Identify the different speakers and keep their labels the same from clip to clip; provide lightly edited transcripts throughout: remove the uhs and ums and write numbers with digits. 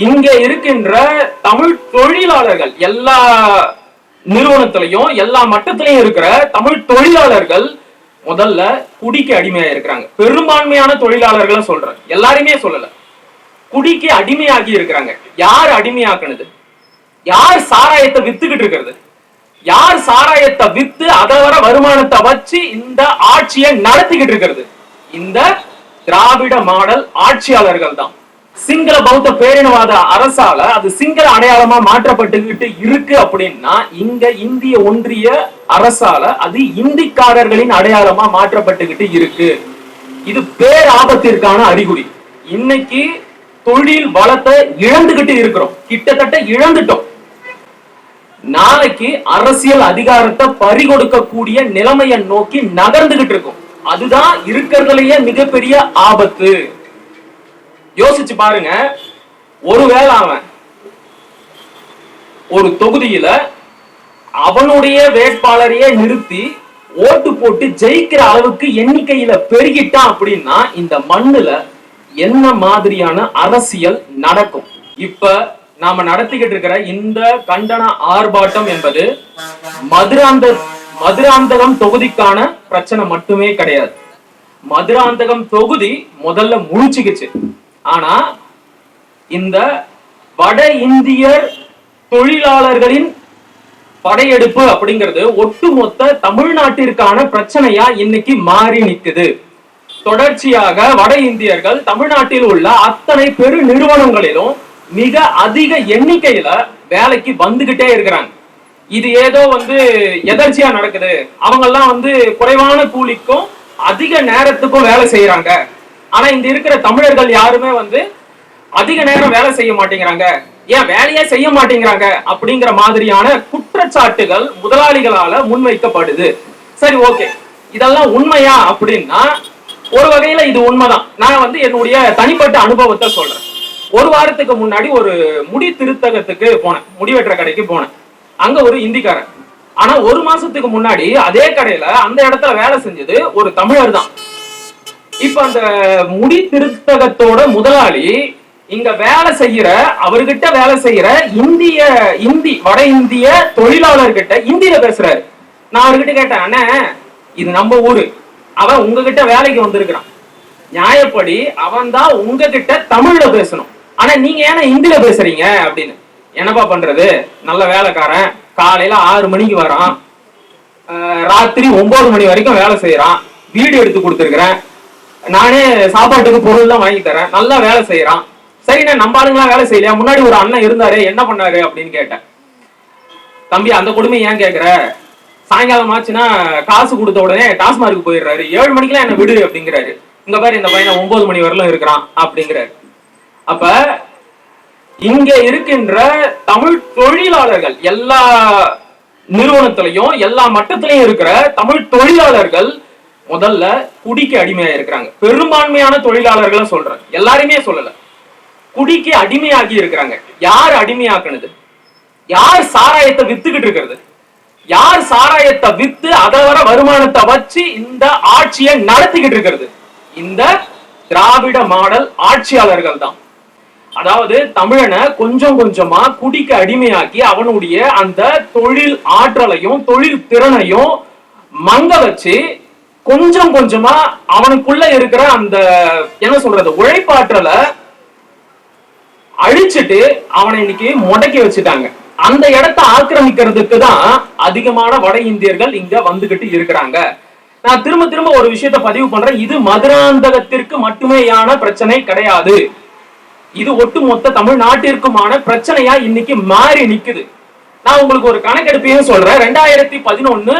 Speaker 1: இங்க இருக்கின்ற தமிழ் தொழிலாளர்கள் எல்லா நிறுவனத்திலையும் எல்லா மட்டத்திலையும் இருக்கிற தமிழ் தொழிலாளர்கள் முதல்ல குடிக்கு அடிமையா இருக்கிறாங்க. பெரும்பான்மையான தொழிலாளர்களை சொல்றேன், எல்லாருமே சொல்லல. குடிக்கு அடிமையாகி இருக்கிறாங்க. யார் அடிமையாக்குனது? யார் சாராயத்தை வித்துக்கிட்டு இருக்கிறது? யார் சாராயத்தை வித்து அதை வர வருமானத்தை வச்சு இந்த ஆட்சியை நடத்திக்கிட்டு இருக்கிறது? இந்த திராவிட மாடல் ஆட்சியாளர்கள் தான். சிங்கள பௌத்த பேரினவாத அரசால அது சிங்கள அடையாளமா மாற்றப்பட்டுக்கிட்டு இருக்கு அப்படின்னா, இங்க இந்திய ஒன்றிய அரசால அது இந்திக்காரர்களின் அடையாளமா மாற்றப்பட்டுக்கிட்டு இருக்கு. இது பேராபத்திற்கான அறிகுறி. இன்னைக்கு தொழில் வளத்தை இழந்துகிட்டு இருக்கிறோம், கிட்டத்தட்ட இழந்துட்டோம். நாளைக்கு அரசியல் அதிகாரத்தை பறிகொடுக்கக்கூடிய நிலைமையை நோக்கி நகர்ந்துகிட்டு இருக்கும். அதுதான் இருக்கிறதுலயே மிகப்பெரிய ஆபத்து. யோசிச்சு பாருங்க, ஒருவேளை அவன் ஒரு தொகுதியில அவனுடைய வேட்பாளரையே நிறுத்தி ஓட்டு போட்டு ஜெயிக்கிற அளவுக்கு எண்ணிக்கையில பெருகிட்டான் அப்படின்னா இந்த மண்ணுல என்ன மாதிரியான அரசியல் நடக்கும்? இப்ப நாம நடத்திக்கிட்டு இருக்கிற இந்த கண்டன ஆர்ப்பாட்டம் என்பது மதுராந்தகம் தொகுதிக்கான பிரச்சனை மட்டுமே கிடையாது. மதுராந்தகம் தொகுதி முதல்ல முழிச்சுக்கிச்சு. ஆனா இந்த வட இந்திய தொழிலாளர்களின் படையெடுப்பு அப்படிங்கிறது ஒட்டுமொத்த தமிழ்நாட்டிற்கான பிரச்சனையா இன்னைக்கு மாறி நிக்குது. தொடர்ச்சியாக வட இந்தியர்கள் தமிழ்நாட்டில் உள்ள அத்தனை பெரு நிறுவனங்களிலும் மிக அதிக எண்ணிக்கையில வேலைக்கு வந்துகிட்டே இருக்கிறாங்க. இது ஏதோ எதர்ச்சியா நடக்குது. அவங்க எல்லாம் குறைவான கூலிக்கும் அதிக நேரத்துக்கும் வேலை செய்யறாங்க. ஆனா இங்க இருக்கிற தமிழர்கள் யாருமே அதிக நேரம் வேலை செய்ய மாட்டேங்கிறாங்க, ஏன் வேலையே செய்ய மாட்டேங்கிறாங்க அப்படிங்கிற மாதிரியான குற்றச்சாட்டுகள் முதலாளிகளால முன்வைக்கப்படுது. சரி, ஓகே, இதெல்லாம் உண்மையா அப்படின்னா ஒரு வகையில இது உண்மைதான். நான் என்னுடைய தனிப்பட்ட அனுபவத்தை சொல்றேன். ஒரு வாரத்துக்கு முன்னாடி ஒரு முடி திருத்தகத்துக்கு போனேன், முடி வெட்டுற கடைக்கு போனேன். அங்க ஒரு இந்திக்காரன். ஆனா ஒரு மாசத்துக்கு முன்னாடி அதே கடையில அந்த இடத்துல வேலை செஞ்சது ஒரு தமிழர் தான். இப்ப அந்த முடி திருத்தகத்தோட முதலாளி இங்க வேலை செய்யற, அவர்கிட்ட வேலை செய்யற வட இந்திய தொழிலாளர்கிட்ட இந்தியில பேசுறாரு. நான் அவர்கிட்ட கேட்டேன், அண்ணே இது நம்ம ஊரு, அவன் உங்ககிட்ட வேலைக்கு வந்திருக்கிறான், நியாயப்படி அவன் தான் உங்ககிட்ட தமிழ்ல பேசணும், ஆனா நீங்க ஏன்னா இந்தியில பேசுறீங்க அப்படின்னு. என்னப்பா பண்றது, நல்ல வேலைக்காரன், காலையில 6 மணிக்கு வரான், ராத்திரி 9 மணி வரைக்கும் வேலை செய்யறான், வீடு எடுத்து கொடுத்துருக்கிறேன், நானே சாப்பாட்டுக்கு பொருள் தான் வாங்கி தரேன், நல்லா வேலை செய்யறான். சரிண்ணே, நம்ம ஆளுங்களாம் வேலை செய்யலையா? முன்னாடி ஒரு அண்ணன் இருந்தாரு, என்ன பண்ணாரு அப்படின்னு கேட்டேன். தம்பி, அந்த கொடுமை ஏன் கேட்கிற? சாயங்காலம் ஆச்சுன்னா காசு கொடுத்த உடனே டாஸ்மார்க்கு போயிடுறாரு, 7 மணிக்கெல்லாம் என்ன விடு அப்படிங்கிறாரு. இங்க பாரு, இந்த பையனை 9 மணி வரலும் இருக்கிறான் அப்படிங்கிறாரு. அப்ப இங்க இருக்கின்ற தமிழ் தொழிலாளர்கள் எல்லா நிறுவனத்திலையும் எல்லா மட்டத்திலையும் இருக்கிற தமிழ் தொழிலாளர்கள் முதல்ல குடிக்கு அடிமையா இருக்கிறாங்க. பெரும்பான்மையான தொழிலாளர்களை சொல்றேன், எல்லாருமே சொல்லல. குடிக்கு அடிமையாகி இருக்கிறாங்க. யார் அடிமையாக்குனது? யார் சாராயத்தை வித்துக்கிட்டு இருக்கிறது? யார் சாராயத்தை வித்து அதை வர வருமானத்தை வச்சு இந்த ஆட்சியை நடத்திக்கிட்டு இருக்கிறது? இந்த திராவிட மாடல் ஆட்சியாளர்கள் தான். அதாவது தமிழனை கொஞ்சம் கொஞ்சமா குடிக்கு அடிமையாக்கி அவனுடைய அந்த தொழில் ஆற்றலையும் தொழில் திறனையும் மங்க வச்சு கொஞ்சம் கொஞ்சமா அவனுக்குள்ள இருக்கிற அந்த உழைப்பாற்றலை அழிச்சிட்டு அவனை இன்னைக்கு முடக்கி வச்சுட்டாங்க. அந்த இடத்தை ஆக்கிரமிக்கிறதுக்கு தான் அதிகமான வட இந்தியர்கள் இங்க வந்துகிட்டு இருக்கிறாங்க. நான் திரும்ப திரும்ப ஒரு விஷயத்தை பதிவு பண்றேன், இது மதுராந்தகத்திற்கு மட்டுமேயான பிரச்சனை கிடையாது. இது ஒட்டுமொத்த தமிழ்நாட்டிற்குமான பிரச்சனையா இன்னைக்கு மாறி நிக்குது. நான் உங்களுக்கு ஒரு கணக்கெடுப்பையும் சொல்றேன். 2011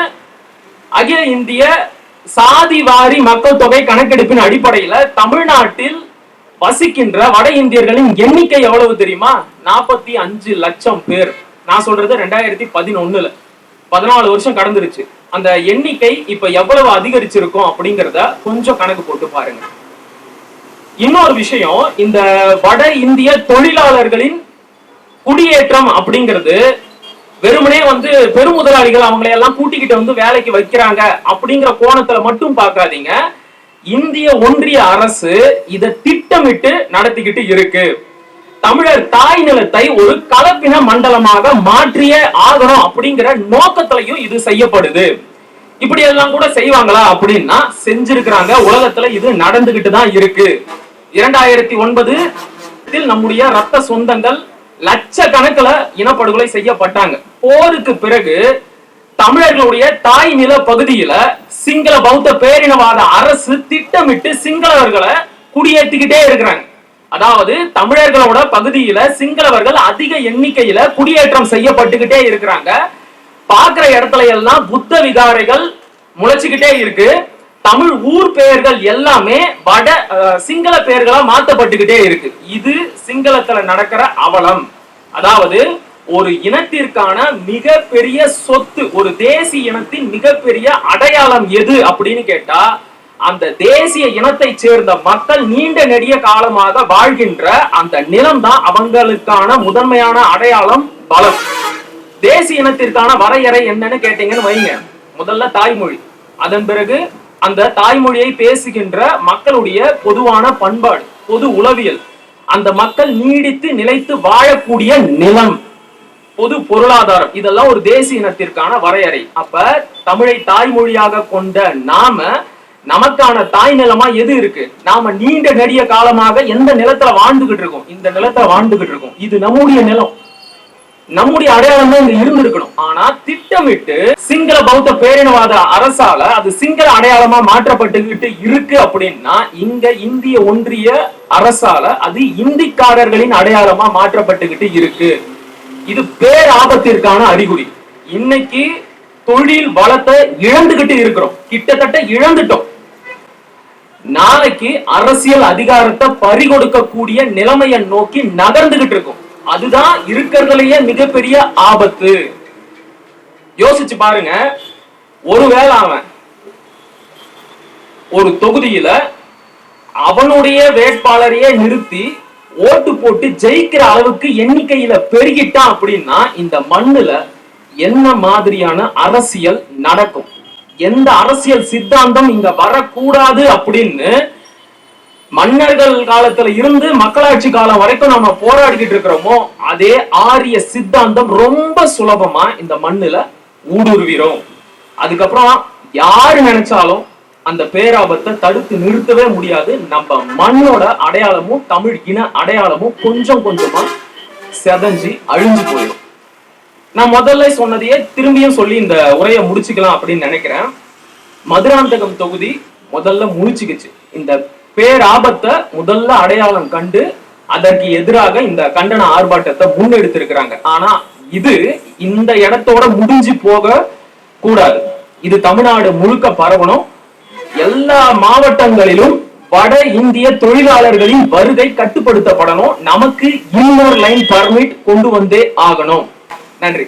Speaker 1: அகில இந்திய சாதிவாரி மக்கள் தொகை கணக்கெடுப்பின் அடிப்படையில தமிழ்நாட்டில் வசிக்கின்ற வட இந்தியர்களின் எண்ணிக்கை எவ்வளவு தெரியுமா? 45 லட்சம் பேர். நான் சொல்றது 2011, 14 வருஷம் கடந்துருச்சு. அந்த எண்ணிக்கை இப்ப எவ்வளவு அதிகரிச்சிருக்கும் அப்படிங்கறத கொஞ்சம் கணக்கு போட்டு பாருங்க. இன்னொரு விஷயம், இந்த வட இந்திய தொழிலாளர்களின் குடியேற்றம் அப்படிங்கிறது வெறுமனே பெருமுதலாளிகள் அவங்களை எல்லாம் கூட்டிக்கிட்டு வேலைக்கு வைக்கிறாங்க அப்படிங்கிற கோணத்துல மட்டும் பார்க்காதீங்க. இந்திய ஒன்றிய அரசு இதை திட்டமிட்டு நடத்திக்கிட்டு இருக்கு. தமிழர் தாய் நிலத்தை ஒரு கலப்பின மண்டலமாக மாற்றியே ஆகணும் அப்படிங்கிற நோக்கத்திலையும் இது செய்யப்படுது. இப்படி எல்லாம் கூட செய்வாங்களா அப்படின்னா செஞ்சிருக்கிறாங்க. உலகத்துல இது நடந்துகிட்டு தான் இருக்கு. 2009 நம்முடைய ரத்த சொந்தங்கள் லட்சக்கணக்கில் இனப்படுகொலை செய்யப்பட்டாங்க. போருக்கு பிறகு தமிழர்களுடைய தாய் நில பகுதியில சிங்கள பௌத்த பேரினவாத அரசு திட்டமிட்டு சிங்களவர்களை குடியேற்றிக்கிட்டே இருக்கிறாங்க. அதாவது தமிழர்களோட பகுதியில சிங்களவர்கள் அதிக எண்ணிக்கையில குடியேற்றம் செய்யப்பட்டுக்கிட்டே இருக்கிறாங்க. பாக்குற இடத்துல எல்லாம் புத்த விகாரைகள் முளைச்சுக்கிட்டே இருக்கு. தமிழ் ஊர் பெயர்கள் எல்லாமே வட சிங்கள பெயர்களா மாற்றப்பட்டுக்கிட்டே இருக்கு. இது சிங்களத்துல நடக்கிற அவலம். அதாவது ஒரு இனத்திற்கான மிகப்பெரிய சொத்து, ஒரு தேசிய இனத்தின் மிகப்பெரிய அடையாளம் எது அப்படின்னு கேட்டா அந்த தேசிய இனத்தை சேர்ந்த மக்கள் நீண்ட நெடிய காலமாக வாழ்கின்ற அந்த நிலம் தான் அவங்களுக்கான முதன்மையான அடையாளம், பலம். தேசிய இனத்திற்கான வரையறை என்னன்னு கேட்டீங்கன்னு வைங்க. முதல்ல தாய்மொழி, அதன் பிறகு அந்த தாய்மொழியை பேசுகின்ற மக்களுடைய பொதுவான பண்பாடு, பொது உளவியல், அந்த மக்கள் நீடித்து நிலைத்து வாழக்கூடிய நிலம், பொது பொருளாதாரம், இதெல்லாம் ஒரு தேசிய இனத்திற்கான வரையறை. அப்ப தமிழை தாய்மொழியாக கொண்ட நாம நமக்கான தாய் நிலமா எது இருக்கு? நாம நீண்ட நெடிய காலமாக எந்த நிலத்துல வாழ்ந்துகிட்டு இருக்கோம்? இந்த நிலத்துல வாழ்ந்துகிட்டு இருக்கோம். இது நம்முடைய நிலம், நம்முடைய அடையாளம் தான் இங்க இருந்திருக்கணும். ஆனா திட்டமிட்டு சிங்கள பௌத்த பேரினவாத அரசால அது சிங்கள அடையாளமா மாற்றப்பட்டுக்கிட்டு இருக்கு. அப்படின்னா இங்க இந்திய ஒன்றிய அரசால அது இந்திக்காரர்களின் அடையாளமா மாற்றப்பட்டுக்கிட்டு இருக்கு. இது பேராபத்திற்கான அறிகுறி. இன்னைக்கு தொழில் வளத்தை இழந்துகிட்டு இருக்கிறோம், கிட்டத்தட்ட இழந்துட்டோம். நாளைக்கு அரசியல் அதிகாரத்தை பறிகொடுக்கக்கூடிய நிலைமையை நோக்கி நகர்ந்துகிட்டு இருக்கும். அதுதான் இருக்கிறதுலயே மிகப்பெரிய ஆபத்து. யோசிச்சு பாருங்க, ஒருவேளை அவன் ஒரு தொகுதியில அவனுடைய வேட்பாளரையே நிறுத்தி ஓட்டு போட்டு ஜெயிக்கிற அளவுக்கு எண்ணிக்கையில பெருகிட்டான் அப்படின்னா இந்த மண்ணுல என்ன மாதிரியான அரசியல் நடக்கும்? எந்த அரசியல் சித்தாந்தம் இங்க வரக்கூடாது அப்படின்னு மன்னர்கள் காலத்துல இருந்து மக்களாட்சி காலம் வரைக்கும் நம்ம போராடிக்கிட்டு இருக்கிறோமோ அதே ஆரிய சித்தாந்தம் ரொம்ப சுலபமா இந்த மண்ணுல ஊடுருவிரும். அதுக்கப்புறம் யாரு நினைச்சாலும் அந்த பேராபத்தை தடுத்து நிறுத்தவே முடியாது. நம்ம மண்ணோட அடையாளமும் தமிழ் இன அடையாளமும் கொஞ்சம் கொஞ்சமா செதஞ்சு அழிஞ்சு போயிடும். நான் முதல்ல சொன்னதையே திரும்பியும் சொல்லி இந்த உரையை முடிச்சுக்கலாம் அப்படின்னு நினைக்கிறேன். மதுராந்தகம் தொகுதி முதல்ல முடிச்சுக்கிச்சு. இந்த பேராபத்தை முதல்ல அடையாளம் கண்டு அதற்கு எதிராக இந்த கண்டன ஆர்ப்பாட்டத்தை முன்னெடுத்திருக்கிறாங்க. ஆனா இது இந்த இடத்தோட முடிஞ்சு போக கூடாது. இது தமிழ்நாடு முழுக்க பரவணும். எல்லா மாவட்டங்களிலும் வட இந்திய தொழிலாளர்களின் வருகை கட்டுப்படுத்தப்படணும். நமக்கு இன்னொரு லைன் பர்மிட் கொண்டு வந்தே ஆகணும். நன்றி.